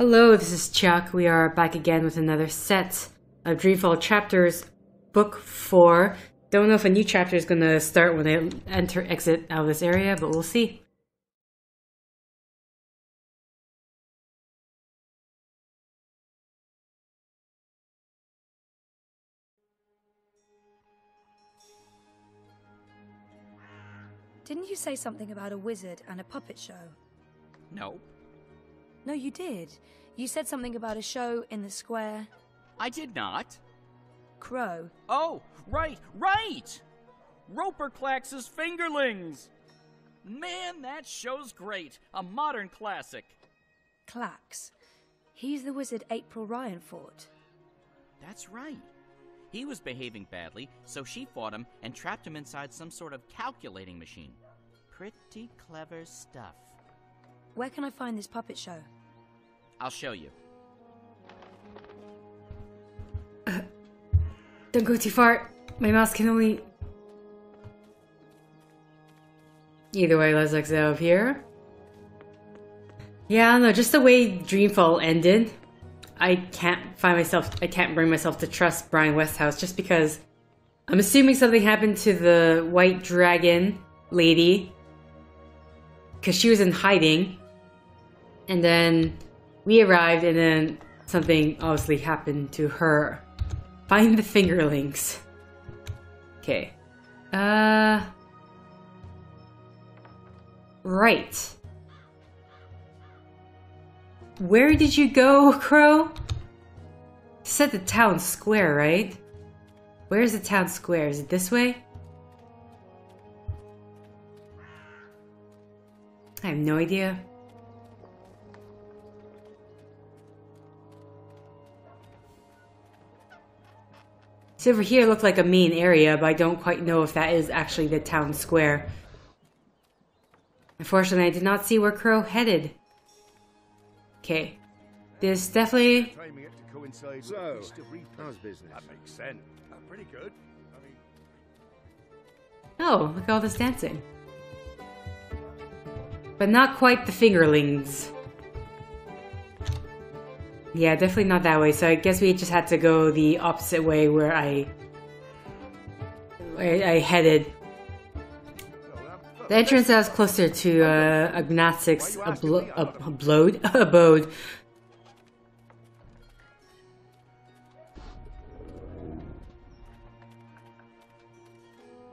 Hello, this is Chiak. We are back again with another set of Dreamfall Chapters, Book 4. Don't know if a new chapter is going to start when I exit out of this area, but we'll see. Didn't you say something about a wizard and a puppet show? No. No, you did. You said something about a show in the square. I did not. Crow. Oh, right! Roper Klacks' Fingerlings! Man, that show's great. A modern classic. Klacks. He's the wizard April Ryan fought. That's right. He was behaving badly, so she fought him and trapped him inside some sort of calculating machine. Pretty clever stuff. Where can I find this puppet show? I'll show you. Don't go too far. My mouse can only... Either way, let's exit out of here. Yeah, I don't know, just the way Dreamfall ended, I can't bring myself to trust Brian Westhouse just because I'm assuming something happened to the white dragon lady because she was in hiding, and then we arrived and then something obviously happened to her. Find the Fingerlings. Okay. Right. Where did you go, Crow? You said the town square, right? Where's the town square? Is it this way? I have no idea. So over here looked like a main area, but I don't quite know if that is actually the town square. Unfortunately, I did not see where Crow headed. Okay. This definitely... So, how's business? That makes sense. Pretty good. Oh, look at all this dancing. But not quite the Fingerlings. Yeah, definitely not that way. So I guess we just had to go the opposite way where I headed. The entrance was closer to Agnostic's abode.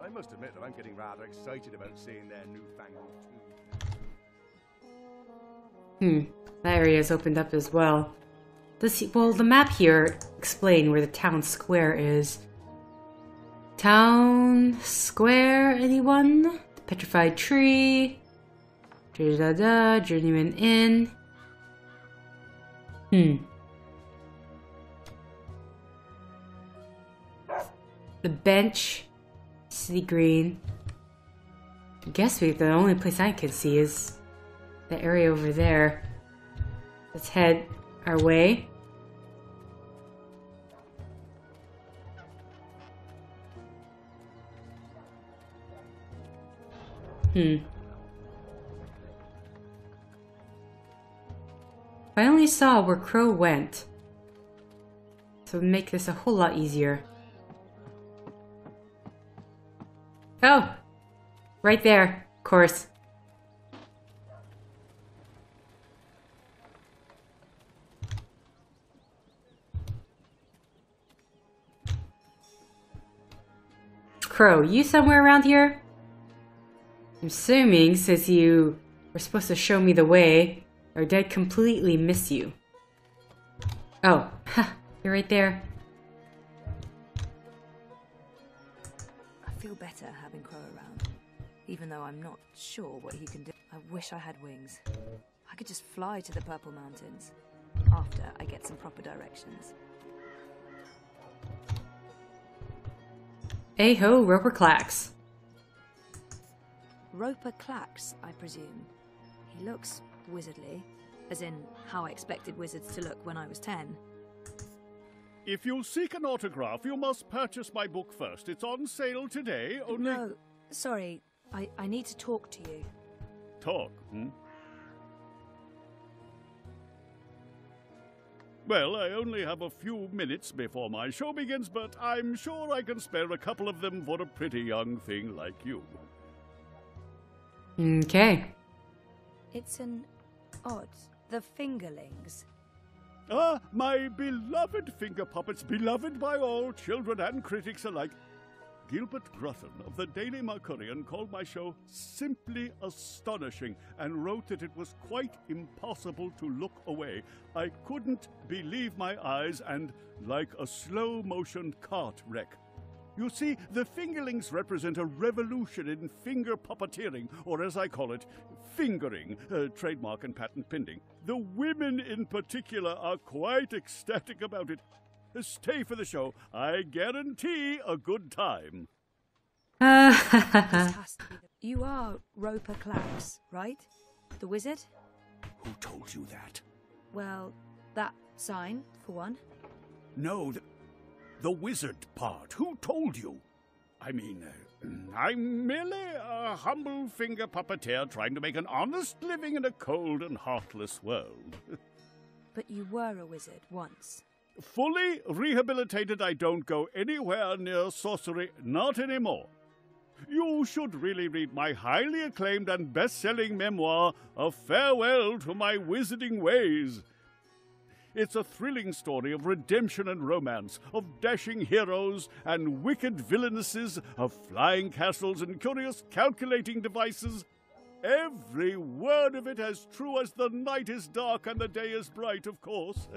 I must admit that I'm getting rather excited about seeing their newfangled tune. That area has opened up as well. Well, the map here explain where the town square is. Town square, anyone? The petrified tree. Journeyman Inn. The bench. City Green. I guess the only place I can see is the area over there. Let's head our way. If I only saw where Crow went, so it would make this a whole lot easier. Oh! Right there, of course. Crow, you somewhere around here? I'm assuming, since you were supposed to show me the way, or did I completely miss you? Oh, you're right there. I feel better having Crow around, even though I'm not sure what he can do. I wish I had wings. I could just fly to the Purple Mountains, after I get some proper directions. Hey ho, Roper Klacks. Roper Klacks, I presume. He looks wizardly, as in how I expected wizards to look when I was 10. If you seek an autograph, you must purchase my book first. It's on sale today, only... No, sorry. I need to talk to you. Talk, Well, I only have a few minutes before my show begins, but I'm sure I can spare a couple of them for a pretty young thing like you. Okay. It's an odd. The Fingerlings. Ah, my beloved finger puppets, beloved by all, children and critics alike. Gilbert Grutton of the Daily Mercurian called my show simply astonishing and wrote that it was quite impossible to look away. I couldn't believe my eyes and like a slow-motion cart wreck. You see, the Fingerlings represent a revolution in finger puppeteering, or as I call it, fingering, trademark and patent pending. The women in particular are quite ecstatic about it. Stay for the show. I guarantee a good time. This has to be you are Roper Klacks, right? The wizard? Who told you that? Well, that sign, for one. No, the wizard part. Who told you? I mean, I'm merely a humble finger puppeteer trying to make an honest living in a cold and heartless world. But you were a wizard once. Fully rehabilitated, I don't go anywhere near sorcery, not anymore. You should really read my highly acclaimed and best-selling memoir, A Farewell to My Wizarding Ways. It's a thrilling story of redemption and romance, of dashing heroes and wicked villainesses, of flying castles and curious calculating devices. Every word of it as true as the night is dark and the day is bright, of course.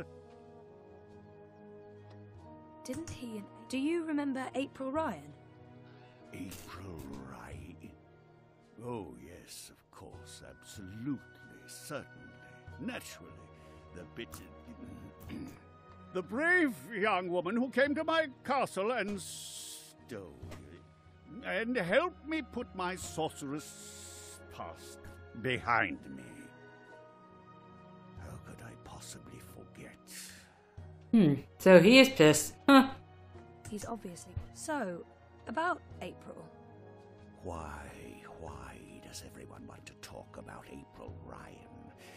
Didn't he? Do you remember April Ryan? April Ryan? Oh, yes, of course, absolutely, certainly, naturally. The the brave young woman who came to my castle and stole it, and helped me put my sorceress past behind me. How could I possibly forget? So he is pissed. Huh. He's obviously... So, about April. Why does everyone want to talk about April Ryan?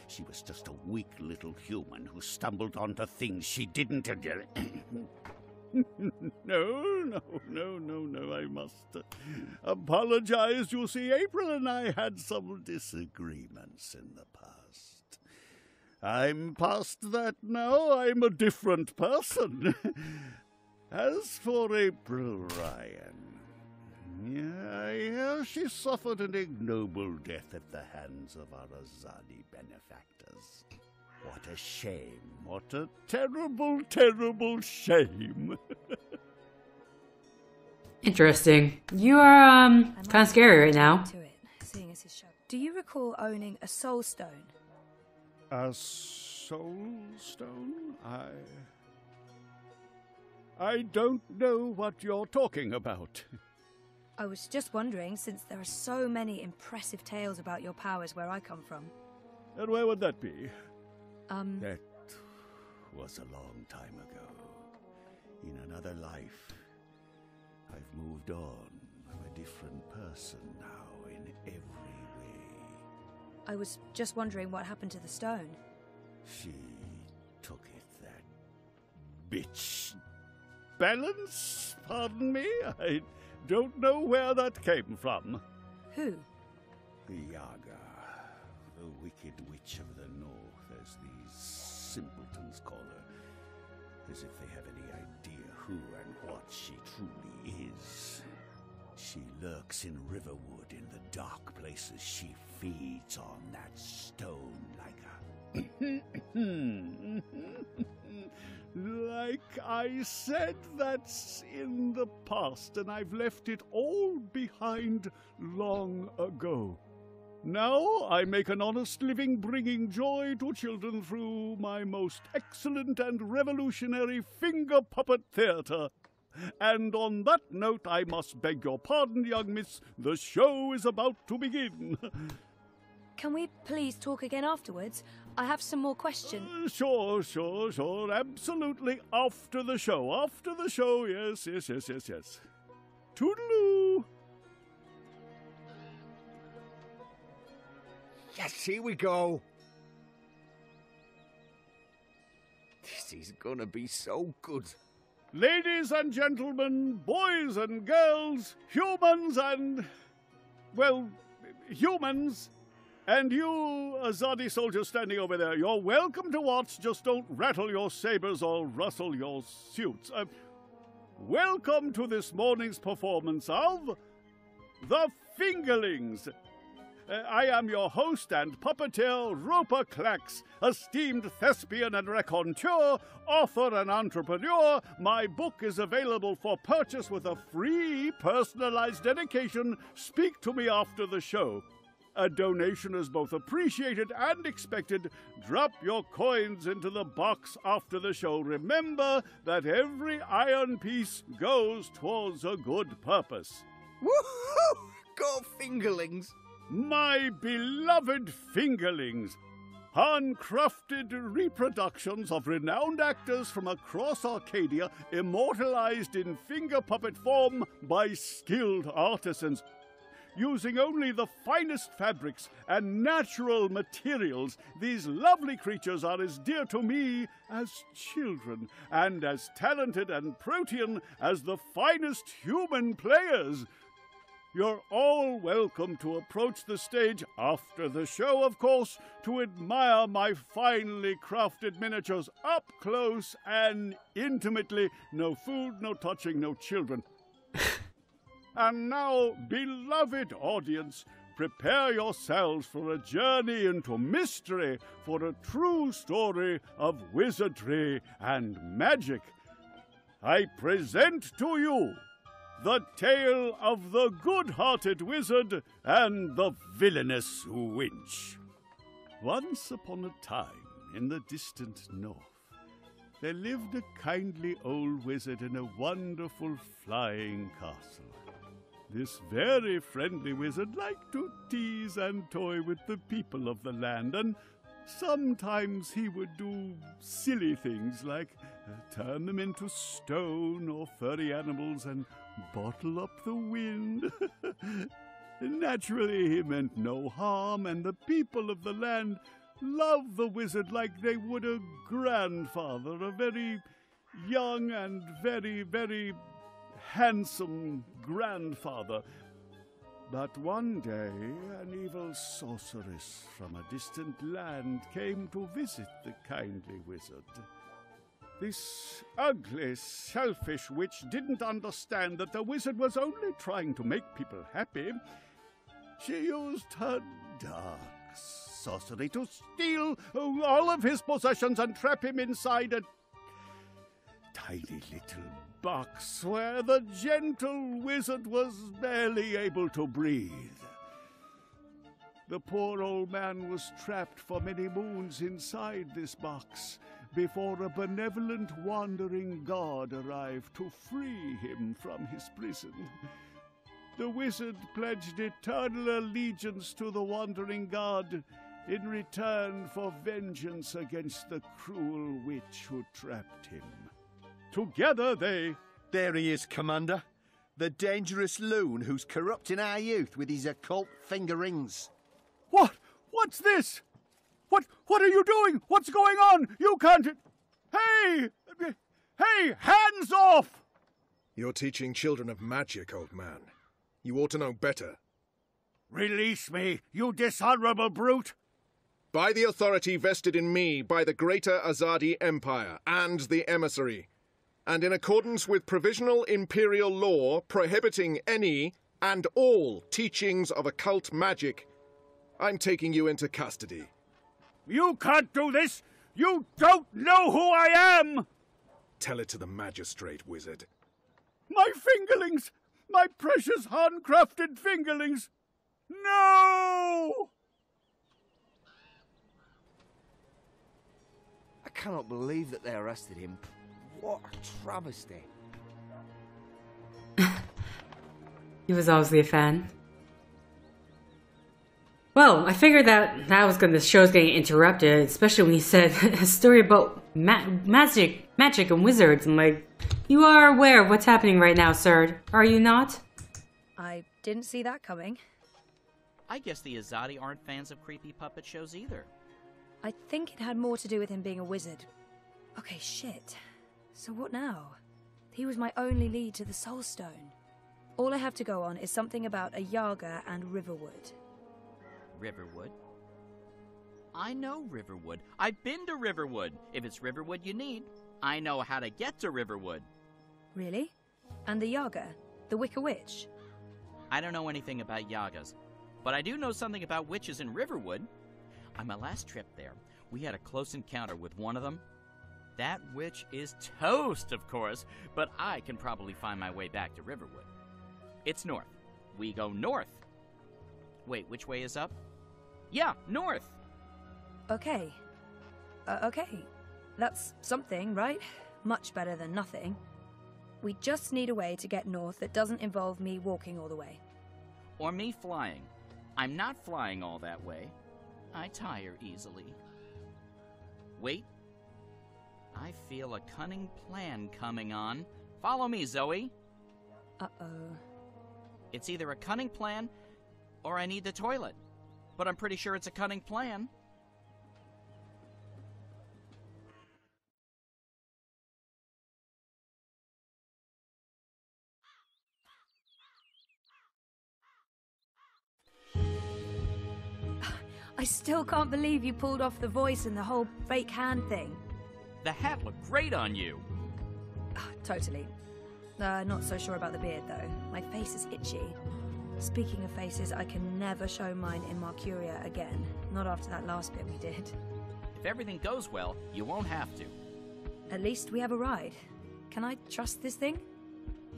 She was just a weak little human who stumbled onto things she didn't... No, I must apologize. You see, April and I had some disagreements in the past. I'm past that now. I'm a different person. As for April Ryan, I hear she suffered an ignoble death at the hands of our Azadi benefactors. What a shame. What a terrible, terrible shame. Interesting. You are, kind of scary right now. To it, seeing as his show. Do you recall owning a soul stone? A soul stone? I don't know what you're talking about. I was just wondering, since there are so many impressive tales about your powers where I come from. And where would that be? That was a long time ago. In another life, I've moved on. I'm a different person now in every way. I was just wondering what happened to the stone. She took it, that Bitch. Balance? Pardon me? I don't know where that came from. Who? the Yaga, the wicked witch of the north, as these simpletons call her, as if they have any idea who and what she truly is. She lurks in Riverwood, in the dark places. She feeds on that stone like a... Like I said, that's in the past, and I've left it all behind long ago. Now I make an honest living bringing joy to children through my most excellent and revolutionary finger puppet theatre. And on that note, I must beg your pardon, young miss. The show is about to begin. Can we please talk again afterwards? I have some more questions. Sure. Absolutely. After the show, yes. Toodaloo. Yes, here we go. This He's gonna be so good. Ladies and gentlemen, boys and girls, humans and... well, humans, and you, Azadi soldiers standing over there, you're welcome to watch, just don't rattle your sabers or rustle your suits. Welcome to this morning's performance of The Fingerlings. I am your host and puppeteer, Rupert Klacks, esteemed thespian and raconteur, author and entrepreneur. My book is available for purchase with a free personalized dedication. Speak to me after the show. A donation is both appreciated and expected. Drop your coins into the box after the show. Remember that every iron piece goes towards a good purpose. Woohoo! Go Fingerlings! My beloved Fingerlings, handcrafted reproductions of renowned actors from across Arcadia, immortalized in finger puppet form by skilled artisans. Using only the finest fabrics and natural materials, these lovely creatures are as dear to me as children, and as talented and protean as the finest human players. You're all welcome to approach the stage after the show, of course, to admire my finely crafted miniatures up close and intimately. No food, no touching, no children. And now, beloved audience, prepare yourselves for a journey into mystery, for a true story of wizardry and magic. I present to you the tale of the good-hearted wizard and the villainous winch. Once upon a time, in the distant north, there lived a kindly old wizard in a wonderful flying castle. This very friendly wizard liked to tease and toy with the people of the land, and sometimes he would do silly things like turn them into stone or furry animals and bottle up the wind. Naturally, he meant no harm, and the people of the land loved the wizard like they would a grandfather, a very young and very, very handsome grandfather. But one day, an evil sorceress from a distant land came to visit the kindly wizard. This ugly, selfish witch didn't understand that the wizard was only trying to make people happy. She used her dark sorcery to steal all of his possessions and trap him inside a tiny little box where the gentle wizard was barely able to breathe. The poor old man was trapped for many moons inside this box before a benevolent wandering god arrived to free him from his prison. The wizard pledged eternal allegiance to the wandering god in return for vengeance against the cruel witch who trapped him. Together they... There he is, Commander. The dangerous loon who's corrupting our youth with his occult finger rings. What? What's this? What are you doing? What's going on? You can't... Hey! Hey! Hands off! You're teaching children of magic, old man. You ought to know better. Release me, you dishonorable brute! By the authority vested in me by the Greater Azadi Empire and the Emissary, and in accordance with provisional imperial law prohibiting any and all teachings of occult magic, I'm taking you into custody. You can't do this! You don't know who I am! Tell it to the magistrate, wizard. My fingerlings! My precious handcrafted fingerlings! No! I cannot believe that they arrested him. What a travesty. He was obviously a fan. Well, I figured that the show was getting interrupted, especially when he said a story about magic and wizards. I'm like, you are aware of what's happening right now, sir, are you not? I didn't see that coming. I guess the Azadi aren't fans of creepy puppet shows either. I think it had more to do with him being a wizard. Okay, shit. So what now? He was my only lead to the Soul Stone. All I have to go on is something about a Yaga and Riverwood. Riverwood? I know Riverwood. I've been to Riverwood. If it's Riverwood you need, I know how to get to Riverwood. Really? And the Yaga? The Wicker Witch? I don't know anything about Yagas, but I do know something about witches in Riverwood. On my last trip there, we had a close encounter with one of them. That witch is toast, of course, but I can probably find my way back to Riverwood. It's north. We go north. Wait, which way is up? Yeah, north. Okay. Okay. That's something, right? Much better than nothing. We just need a way to get north that doesn't involve me walking all the way. Or me flying. I'm not flying all that way. I tire easily. Wait. I feel a cunning plan coming on. Follow me, Zoe. Uh-oh. It's either a cunning plan, or I need the toilet. But I'm pretty sure it's a cunning plan. I still can't believe you pulled off the voice and the whole fake hand thing. The hat looked great on you. Totally. Not so sure about the beard, though. My face is itchy. Speaking of faces, I can never show mine in Mercuria again. Not after that last bit we did. If everything goes well, you won't have to. At least we have a ride. Can I trust this thing?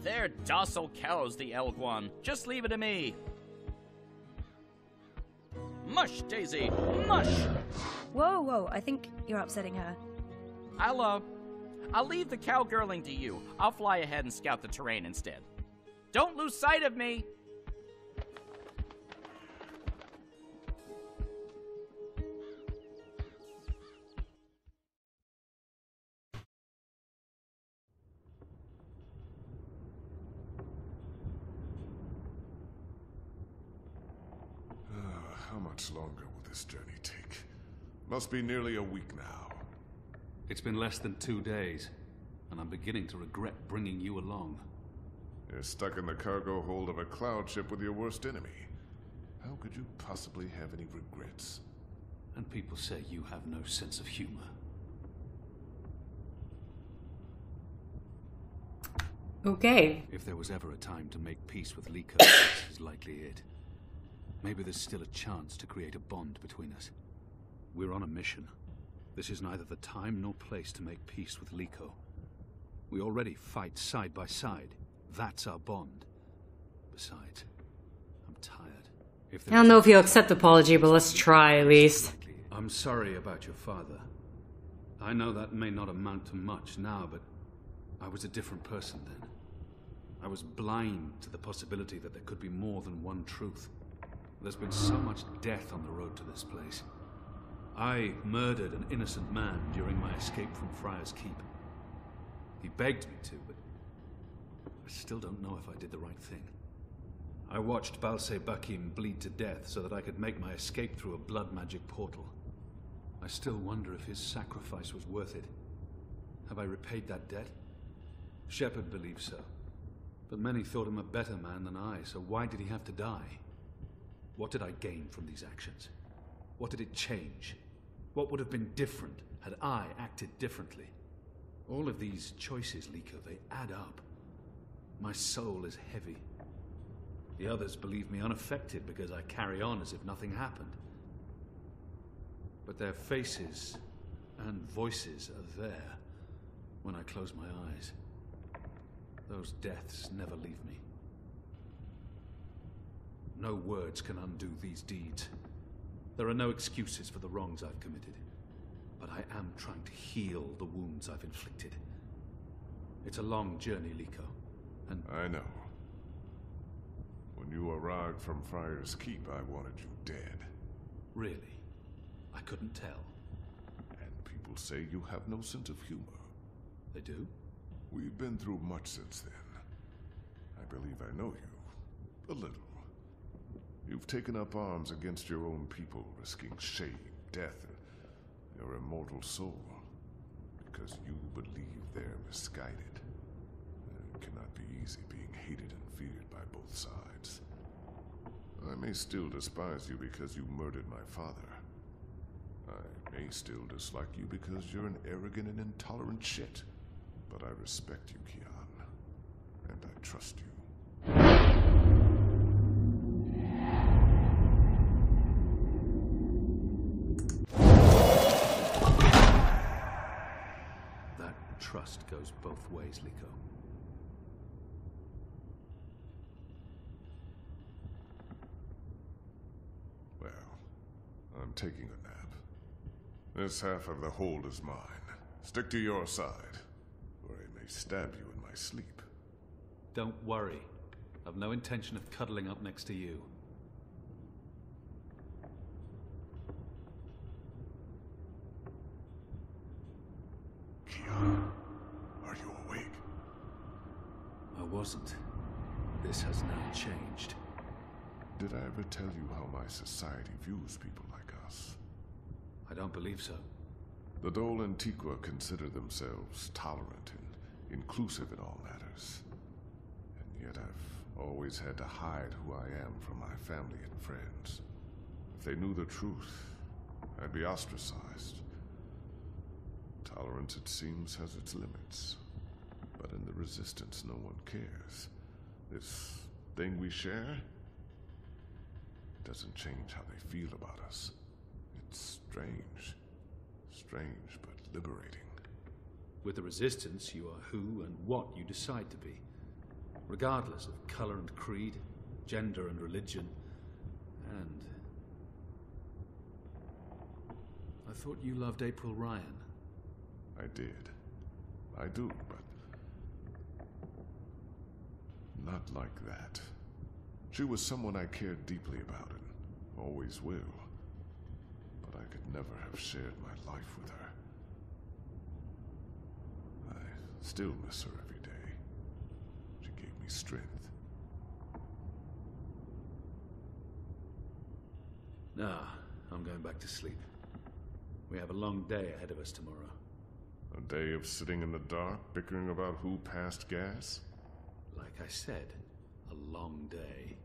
They're docile cows, the Elguan. Just leave it to me. Mush, Daisy! Mush! Whoa, whoa, I think you're upsetting her. I'll leave the cowgirling to you. I'll fly ahead and scout the terrain instead. Don't lose sight of me! How much longer will this journey take? Must be nearly a week now. It's been less than 2 days, and I'm beginning to regret bringing you along. You're stuck in the cargo hold of a cloud ship with your worst enemy. How could you possibly have any regrets? And people say you have no sense of humor. Okay. If there was ever a time to make peace with Likho, this is likely it. Maybe there's still a chance to create a bond between us. We're on a mission. This is neither the time nor place to make peace with Likho. We already fight side by side. That's our bond. Besides, I'm tired. I don't know if you'll accept the apology, but let's try at least. I'm sorry about your father. I know that may not amount to much now, but I was a different person then. I was blind to the possibility that there could be more than one truth. There's been so much death on the road to this place. I murdered an innocent man during my escape from Friar's Keep. He begged me to, but I still don't know if I did the right thing. I watched Balse Bakim bleed to death so that I could make my escape through a blood magic portal. I still wonder if his sacrifice was worth it. Have I repaid that debt? Shepard believes so. But many thought him a better man than I, so why did he have to die? What did I gain from these actions? What did it change? What would have been different had I acted differently? All of these choices, Likho, they add up. My soul is heavy. The others believe me unaffected because I carry on as if nothing happened. But their faces and voices are there when I close my eyes. Those deaths never leave me. No words can undo these deeds. There are no excuses for the wrongs I've committed. But I am trying to heal the wounds I've inflicted. It's a long journey, Likho, and... I know. When you arrived from Friar's Keep, I wanted you dead. Really? I couldn't tell. And people say you have no sense of humor. They do? We've been through much since then. I believe I know you. A little. You've taken up arms against your own people, risking shame, death, and your immortal soul. because you believe they're misguided. It cannot be easy being hated and feared by both sides. I may still despise you because you murdered my father. I may still dislike you because you're an arrogant and intolerant shit. But I respect you, Kian. And I trust you. That trust goes both ways, Likho. Well, I'm taking a nap. This half of the hold is mine. Stick to your side, or I may stab you in my sleep. Don't worry. I've no intention of cuddling up next to you. Kian, are you awake? I wasn't. This has now changed. Did I ever tell you how my society views people like us? I don't believe so. The Dole Antiqua consider themselves tolerant and inclusive in all matters. And yet I've always had to hide who I am from my family and friends. If they knew the truth, I'd be ostracized. Tolerance, it seems, has its limits. But in the Resistance, no one cares. This thing we share doesn't change how they feel about us. It's strange. Strange, but liberating. With the Resistance, you are who and what you decide to be. Regardless of color and creed, gender and religion, and... I thought you loved April Ryan. I did. I do, but... not like that. She was someone I cared deeply about and always will. But I could never have shared my life with her. I still miss her every day. She gave me strength. Nah, I'm going back to sleep. We have a long day ahead of us tomorrow. A day of sitting in the dark, bickering about who passed gas? Like I said, a long day.